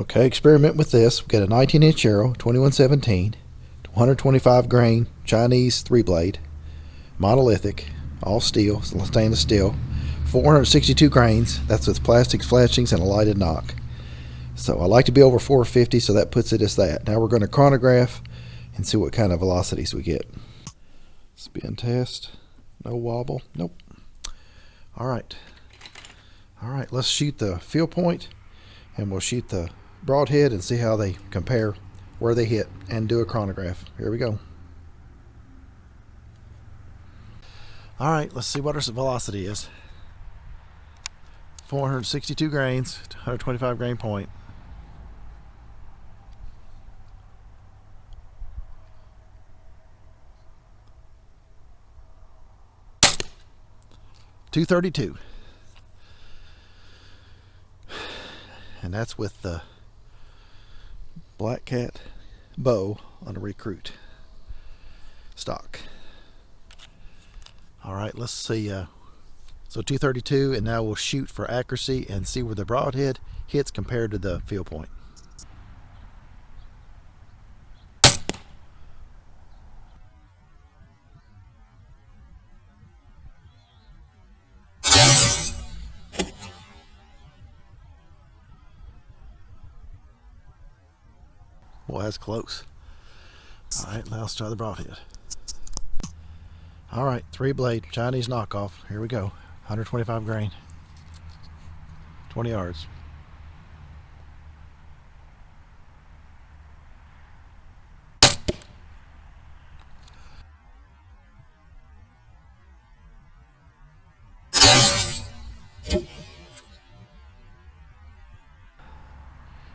Okay, experiment with this. We've got a 19-inch arrow, 2117, 125 grain Chinese 3-blade, monolithic, all steel, stainless steel, 462 grains. That's with plastics, fletchings, and a lighted knock. So I like to be over 450, so that puts it as that. Now we're going to chronograph and see what kind of velocities we get. Spin test, no wobble, nope. All right, let's shoot the field point, and we'll shoot the broadhead and see how they compare, where they hit, and do a chronograph. Here we go. All right, let's see what our velocity is. 462 grains, 125 grain point. .232, and that's with the Black Cat bow on a recruit stock. All right, let's see. So 232, and now we'll shoot for accuracy and see where the broadhead hits compared to the field point. Well, that's close. All right, now let's try the broadhead. All right, 3-blade Chinese knockoff. Here we go. 125 grain, 20 yards.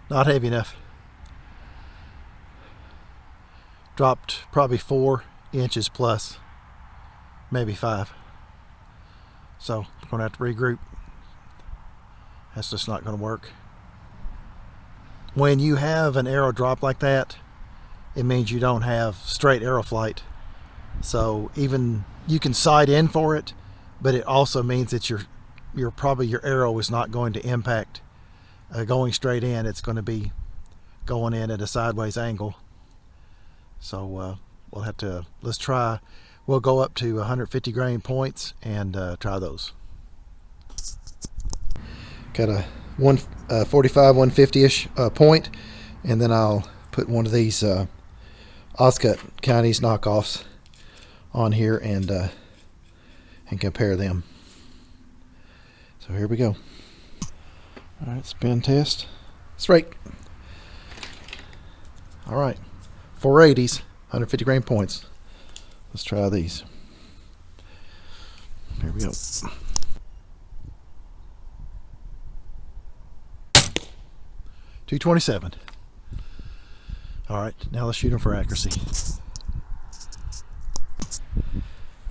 Not heavy enough. Dropped probably 4 inches plus, maybe 5. So we're going to have to regroup. That's just not going to work. When you have an arrow drop like that, it means you don't have straight arrow flight. So even you can sight in for it, but it also means that your arrow is not going to impact going straight in. It's going to be going in at a sideways angle. So we'll have to, we'll go up to 150 grain points and try those. Got a 145, 150-ish point, and then I'll put one of these Oscut Chinese knockoffs on here and compare them. So here we go. All right, spin test. Straight. All right. 480s, 150 grain points. Let's try these. Here we go. .227. All right, now let's shoot them for accuracy.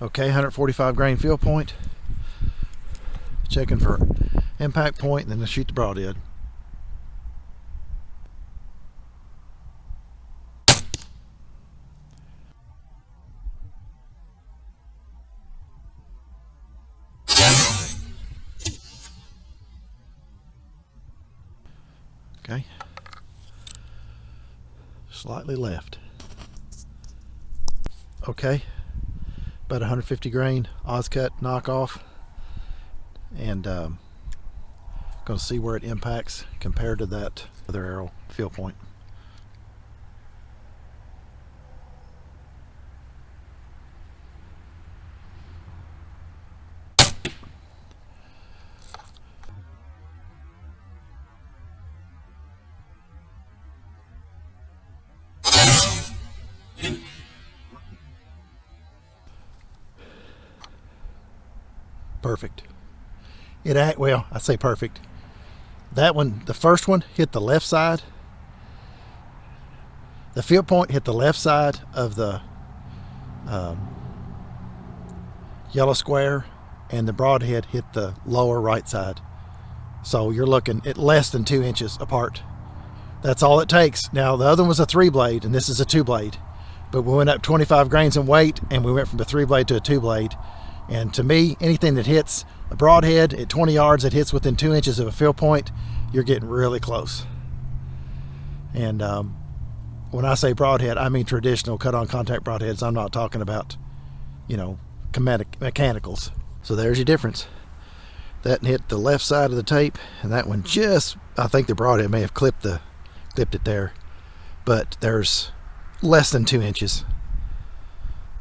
Okay, 145 grain field point. Checking for impact point, and then let's shoot the broadhead. Okay, slightly left. Okay, about 150 grain Oscut knockoff, and going to see where it impacts compared to that other arrow field point. Perfect. Well, I say perfect. That one, the first one, hit the left side. The field point hit the left side of the yellow square, and the broadhead hit the lower right side. So you're looking at less than 2 inches apart. That's all it takes. Now the other one was a 3-blade, and this is a 2-blade. But we went up 25 grains in weight, and we went from a 3-blade to a 2-blade. And to me, anything that hits a broadhead at 20 yards that hits within 2 inches of a field point, you're getting really close. And when I say broadhead, I mean traditional cut-on contact broadheads. I'm not talking about, you know, mechanicals. So there's your difference. That hit the left side of the tape, and that one just, I think the broadhead may have clipped it there, but there's less than 2 inches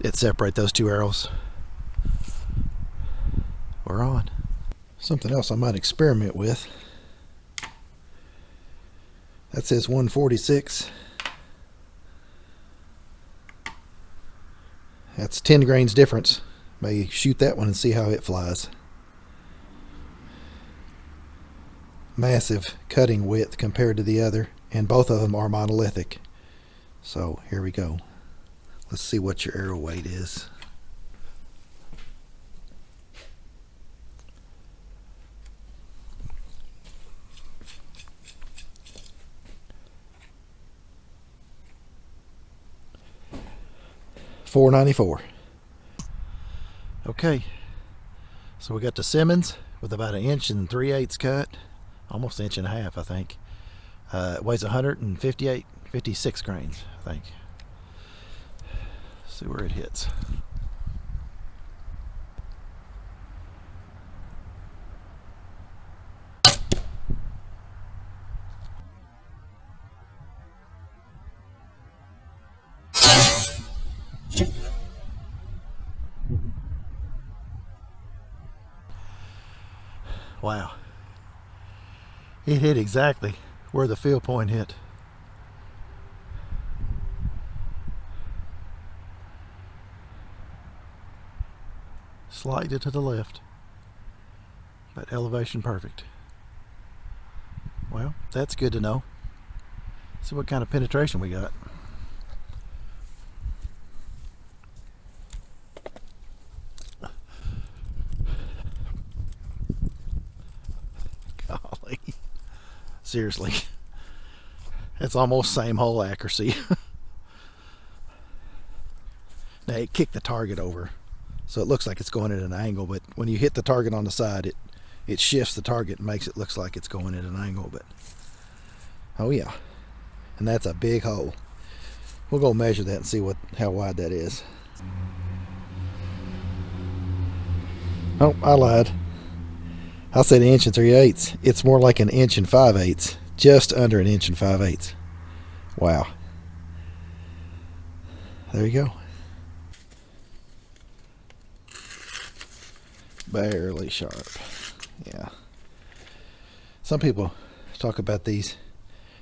that separate those two arrows. We're on. Something else I might experiment with. That says 146. That's 10 grains difference. May shoot that one and see how it flies. Massive cutting width compared to the other, and both of them are monolithic. So here we go. Let's see what your arrow weight is. $4.94. Okay, so we got the Simmons with about 1 3/8 cut, almost 1.5 inches, I think. It weighs 56 grains, I think. See where it hits. Wow. It hit exactly where the field point hit. Slightly to the left, but elevation perfect. Well, that's good to know. See what kind of penetration we got. Golly. Seriously. That's almost same hole accuracy. Now it kicked the target over, so it looks like it's going at an angle, but when you hit the target on the side, it shifts the target and makes it look like it's going at an angle. But oh yeah, and that's a big hole. We'll go measure that and see how wide that is. Oh, I lied. I said 1 3/8. It's more like 1 5/8. Just under 1 5/8. Wow. There you go. Barely sharp. Yeah. Some people talk about these.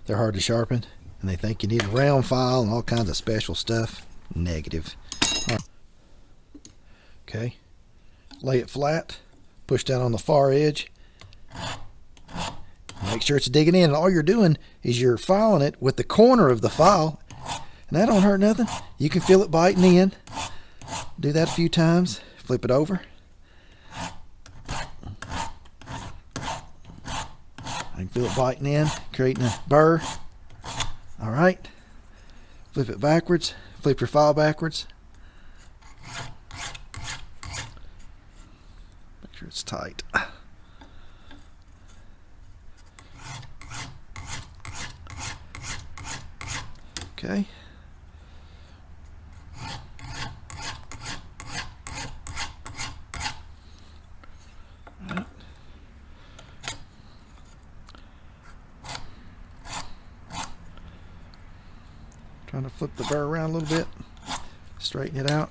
They're hard to sharpen, and they think you need a round file and all kinds of special stuff. Negative. Okay. Lay it flat. Push down on the far edge. Make sure it's digging in. And all you're doing is you're filing it with the corner of the file. And that don't hurt nothing. You can feel it biting in. Do that a few times. Flip it over. I can feel it biting in, creating a burr. All right. Flip it backwards. Flip your file backwards. Make sure it's tight. Okay. Right. Trying to flip the burr around a little bit, straighten it out.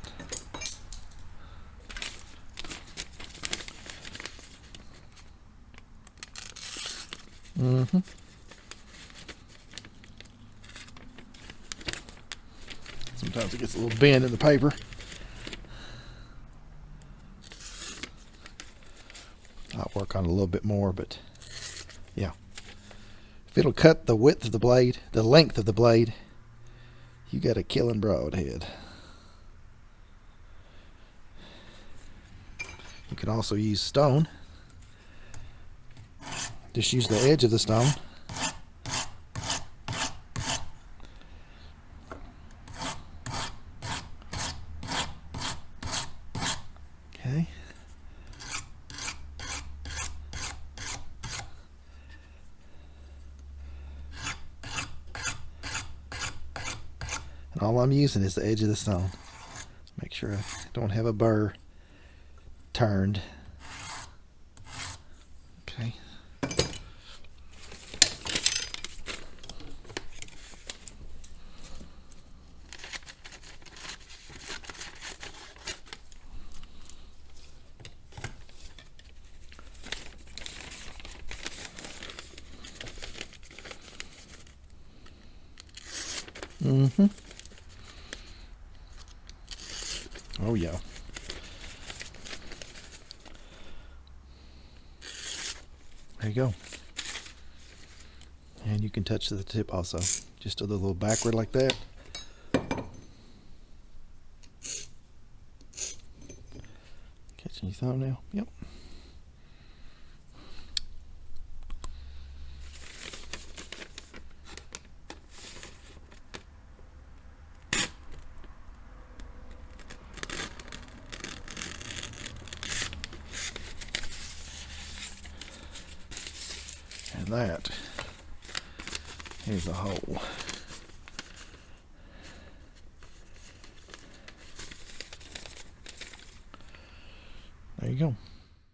Sometimes it gets a little bend in the paper. I'll work on it a little bit more, but yeah. If it'll cut the width of the blade, the length of the blade, you got a killing broadhead. You can also use stone. Just use the edge of the stone. Okay. And all I'm using is the edge of the stone. Make sure I don't have a burr turned. Okay. Mm-hmm. Oh yeah. There you go. And you can touch the tip also. Just a little backward like that. Catching your thumbnail? Yep. And that is a hole. There you go.